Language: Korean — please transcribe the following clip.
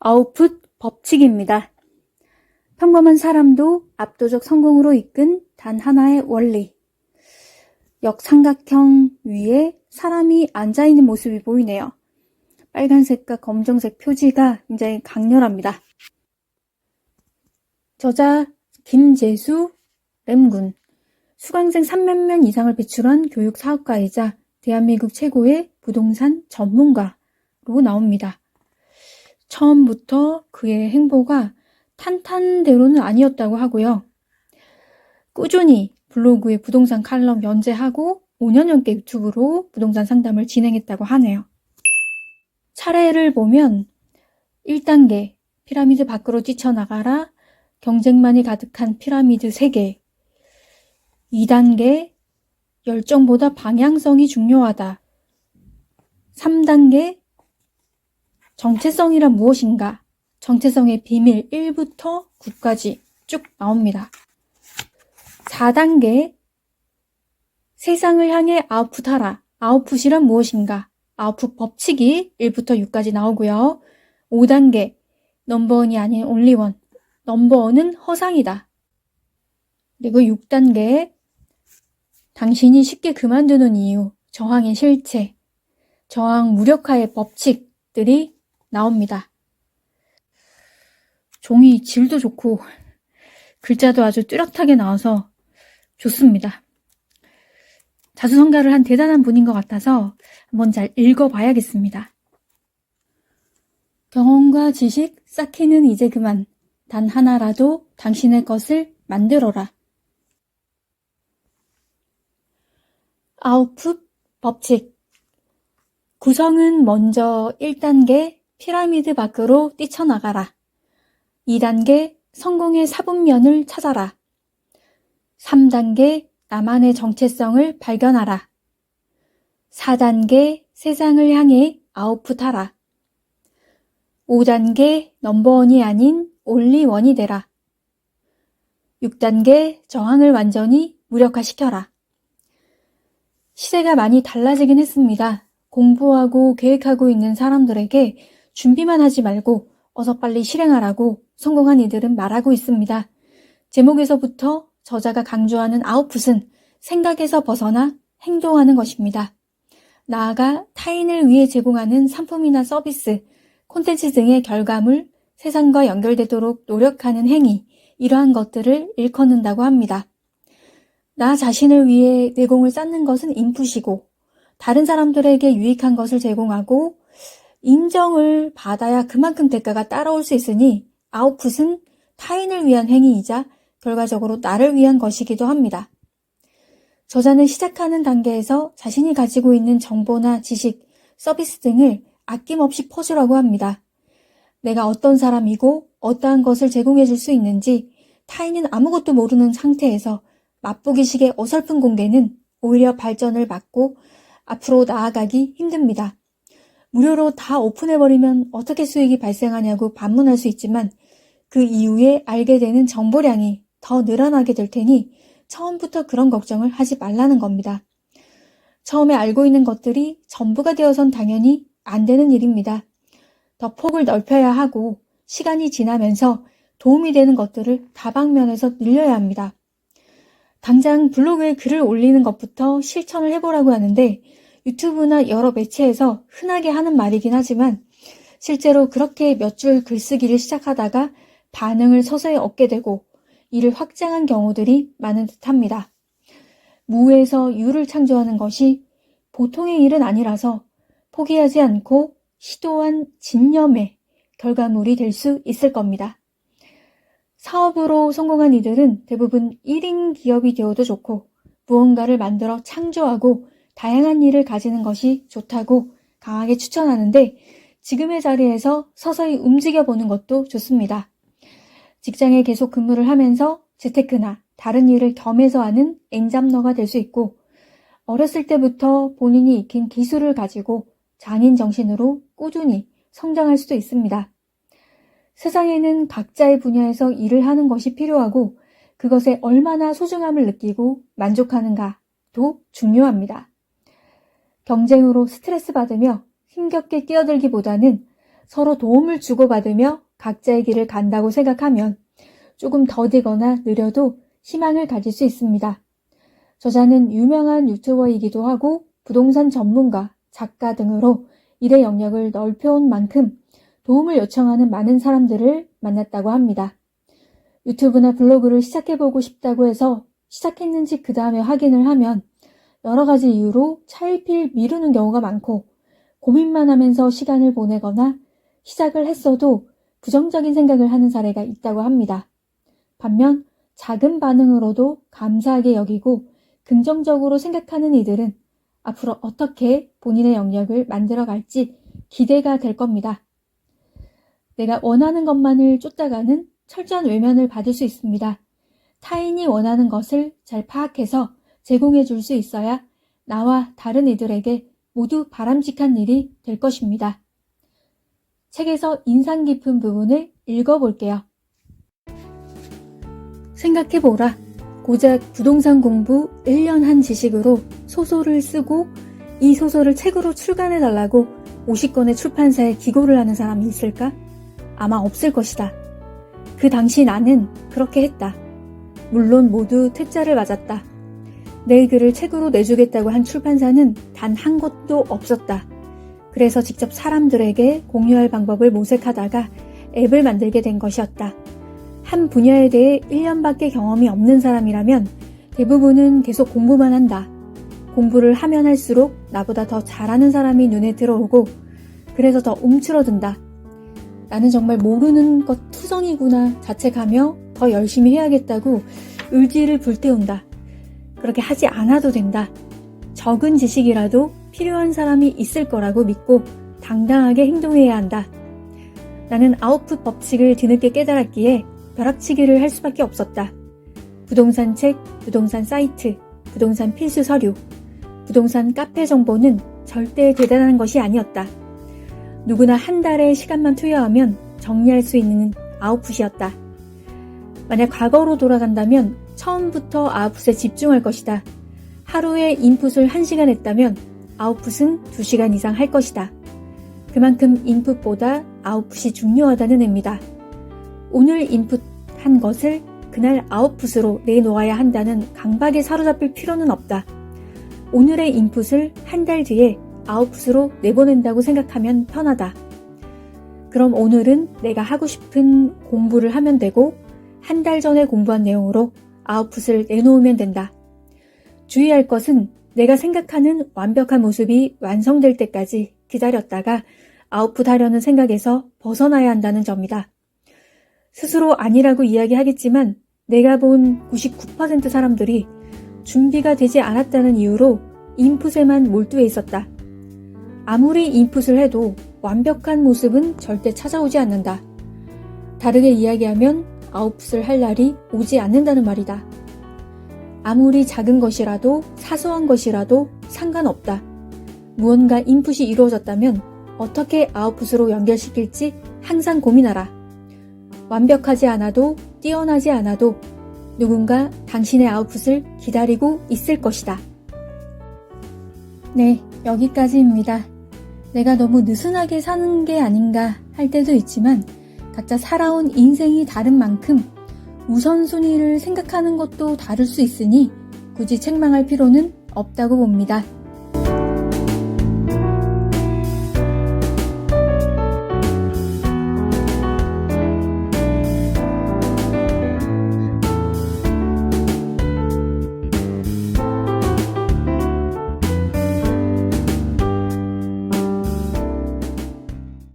아웃풋 법칙입니다. 평범한 사람도 압도적 성공으로 이끈 단 하나의 원리. 역삼각형 위에 사람이 앉아있는 모습이 보이네요. 빨간색과 검정색 표지가 굉장히 강렬합니다. 저자 김재수 램군. 수강생 300명 이상을 배출한 교육 사업가이자 대한민국 최고의 부동산 전문가로 나옵니다. 처음부터 그의 행보가 탄탄대로는 아니었다고 하고요. 꾸준히 블로그에 부동산 칼럼 연재하고 5년 넘게 유튜브로 부동산 상담을 진행했다고 하네요. 차례를 보면 1단계 피라미드 밖으로 뛰쳐나가라, 경쟁만이 가득한 피라미드 3개. 2단계 열정보다 방향성이 중요하다. 3단계 정체성이란 무엇인가? 정체성의 비밀 1부터 9까지 쭉 나옵니다. 4단계 세상을 향해 아웃풋하라. 아웃풋이란 무엇인가? 아웃풋 법칙이 1부터 6까지 나오고요. 5단계 넘버원이 아닌 온리원. 넘버원은 허상이다. 그리고 6단계 당신이 쉽게 그만두는 이유, 저항의 실체, 저항 무력화의 법칙들이 나옵니다. 종이 질도 좋고 글자도 아주 뚜렷하게 나와서 좋습니다. 자수성가를 한 대단한 분인 것 같아서 한번 잘 읽어봐야겠습니다. 경험과 지식 쌓기는 이제 그만. 단 하나라도 당신의 것을 만들어라. 아웃풋 법칙. 구성은 먼저 1단계 피라미드 밖으로 뛰쳐나가라. 2단계 성공의 사분면을 찾아라. 3단계 나만의 정체성을 발견하라. 4단계 세상을 향해 아웃풋하라. 5단계 넘버원이 아닌 온리원이 되라. 6단계 저항을 완전히 무력화시켜라. 시대가 많이 달라지긴 했습니다. 공부하고 계획하고 있는 사람들에게 준비만 하지 말고 어서 빨리 실행하라고 성공한 이들은 말하고 있습니다. 제목에서부터 저자가 강조하는 아웃풋은 생각에서 벗어나 행동하는 것입니다. 나아가 타인을 위해 제공하는 상품이나 서비스, 콘텐츠 등의 결과물, 세상과 연결되도록 노력하는 행위, 이러한 것들을 일컫는다고 합니다. 나 자신을 위해 내공을 쌓는 것은 인풋이고 다른 사람들에게 유익한 것을 제공하고 인정을 받아야 그만큼 대가가 따라올 수 있으니 아웃풋은 타인을 위한 행위이자 결과적으로 나를 위한 것이기도 합니다. 저자는 시작하는 단계에서 자신이 가지고 있는 정보나 지식, 서비스 등을 아낌없이 퍼주라고 합니다. 내가 어떤 사람이고 어떠한 것을 제공해 줄 수 있는지 타인은 아무것도 모르는 상태에서 맛보기식의 어설픈 공개는 오히려 발전을 막고 앞으로 나아가기 힘듭니다. 무료로 다 오픈해버리면 어떻게 수익이 발생하냐고 반문할 수 있지만 그 이후에 알게 되는 정보량이 더 늘어나게 될 테니 처음부터 그런 걱정을 하지 말라는 겁니다. 처음에 알고 있는 것들이 전부가 되어선 당연히 안 되는 일입니다. 더 폭을 넓혀야 하고 시간이 지나면서 도움이 되는 것들을 다방면에서 늘려야 합니다. 당장 블로그에 글을 올리는 것부터 실천을 해보라고 하는데 유튜브나 여러 매체에서 흔하게 하는 말이긴 하지만 실제로 그렇게 몇 줄 글쓰기를 시작하다가 반응을 서서히 얻게 되고 이를 확장한 경우들이 많은 듯합니다. 무에서 유를 창조하는 것이 보통의 일은 아니라서 포기하지 않고 시도한 진념의 결과물이 될 수 있을 겁니다. 사업으로 성공한 이들은 대부분 1인 기업이 되어도 좋고 무언가를 만들어 창조하고 다양한 일을 가지는 것이 좋다고 강하게 추천하는데 지금의 자리에서 서서히 움직여보는 것도 좋습니다. 직장에 계속 근무를 하면서 재테크나 다른 일을 겸해서 하는 엔잡러가 될 수 있고 어렸을 때부터 본인이 익힌 기술을 가지고 장인 정신으로 꾸준히 성장할 수도 있습니다. 세상에는 각자의 분야에서 일을 하는 것이 필요하고 그것에 얼마나 소중함을 느끼고 만족하는가도 중요합니다. 경쟁으로 스트레스 받으며 힘겹게 뛰어들기보다는 서로 도움을 주고받으며 각자의 길을 간다고 생각하면 조금 더디거나 느려도 희망을 가질 수 있습니다. 저자는 유명한 유튜버이기도 하고 부동산 전문가, 작가 등으로 일의 영역을 넓혀온 만큼 도움을 요청하는 많은 사람들을 만났다고 합니다. 유튜브나 블로그를 시작해보고 싶다고 해서 시작했는지 그 다음에 확인을 하면 여러 가지 이유로 차일피일 미루는 경우가 많고 고민만 하면서 시간을 보내거나 시작을 했어도 부정적인 생각을 하는 사례가 있다고 합니다. 반면 작은 반응으로도 감사하게 여기고 긍정적으로 생각하는 이들은 앞으로 어떻게 본인의 영역을 만들어갈지 기대가 될 겁니다. 내가 원하는 것만을 쫓다가는 철저한 외면을 받을 수 있습니다. 타인이 원하는 것을 잘 파악해서 제공해 줄 수 있어야 나와 다른 이들에게 모두 바람직한 일이 될 것입니다. 책에서 인상 깊은 부분을 읽어볼게요. 생각해보라. 고작 부동산 공부 1년 한 지식으로 소설을 쓰고 이 소설을 책으로 출간해달라고 50권의 출판사에 기고를 하는 사람이 있을까? 아마 없을 것이다. 그 당시 나는 그렇게 했다. 물론 모두 퇴짜를 맞았다. 내 글을 책으로 내주겠다고 한 출판사는 단 한 곳도 없었다. 그래서 직접 사람들에게 공유할 방법을 모색하다가 앱을 만들게 된 것이었다. 한 분야에 대해 1년밖에 경험이 없는 사람이라면 대부분은 계속 공부만 한다. 공부를 하면 할수록 나보다 더 잘하는 사람이 눈에 들어오고 그래서 더 움츠러든다. 나는 정말 모르는 것 투성이구나 자책하며 더 열심히 해야겠다고 의지를 불태운다. 그렇게 하지 않아도 된다. 적은 지식이라도 필요한 사람이 있을 거라고 믿고 당당하게 행동해야 한다. 나는 아웃풋 법칙을 뒤늦게 깨달았기에 벼락치기를 할 수밖에 없었다. 부동산 책, 부동산 사이트, 부동산 필수 서류, 부동산 카페 정보는 절대 대단한 것이 아니었다. 누구나 한 달의 시간만 투여하면 정리할 수 있는 아웃풋이었다. 만약 과거로 돌아간다면 처음부터 아웃풋에 집중할 것이다. 하루에 인풋을 1시간 했다면 아웃풋은 2시간 이상 할 것이다. 그만큼 인풋보다 아웃풋이 중요하다는 의미다. 오늘 인풋한 것을 그날 아웃풋으로 내놓아야 한다는 강박에 사로잡힐 필요는 없다. 오늘의 인풋을 한 달 뒤에 아웃풋으로 내보낸다고 생각하면 편하다. 그럼 오늘은 내가 하고 싶은 공부를 하면 되고 한 달 전에 공부한 내용으로 아웃풋을 내놓으면 된다. 주의할 것은 내가 생각하는 완벽한 모습이 완성될 때까지 기다렸다가 아웃풋하려는 생각에서 벗어나야 한다는 점이다. 스스로 아니라고 이야기하겠지만 내가 본 99% 사람들이 준비가 되지 않았다는 이유로 인풋에만 몰두해 있었다. 아무리 인풋을 해도 완벽한 모습은 절대 찾아오지 않는다. 다르게 이야기하면 아웃풋을 할 날이 오지 않는다는 말이다. 아무리 작은 것이라도 사소한 것이라도 상관없다. 무언가 인풋이 이루어졌다면 어떻게 아웃풋으로 연결시킬지 항상 고민하라. 완벽하지 않아도 뛰어나지 않아도 누군가 당신의 아웃풋을 기다리고 있을 것이다. 네, 여기까지입니다. 내가 너무 느슨하게 사는 게 아닌가 할 때도 있지만 각자 살아온 인생이 다른 만큼 우선순위를 생각하는 것도 다를 수 있으니 굳이 책망할 필요는 없다고 봅니다.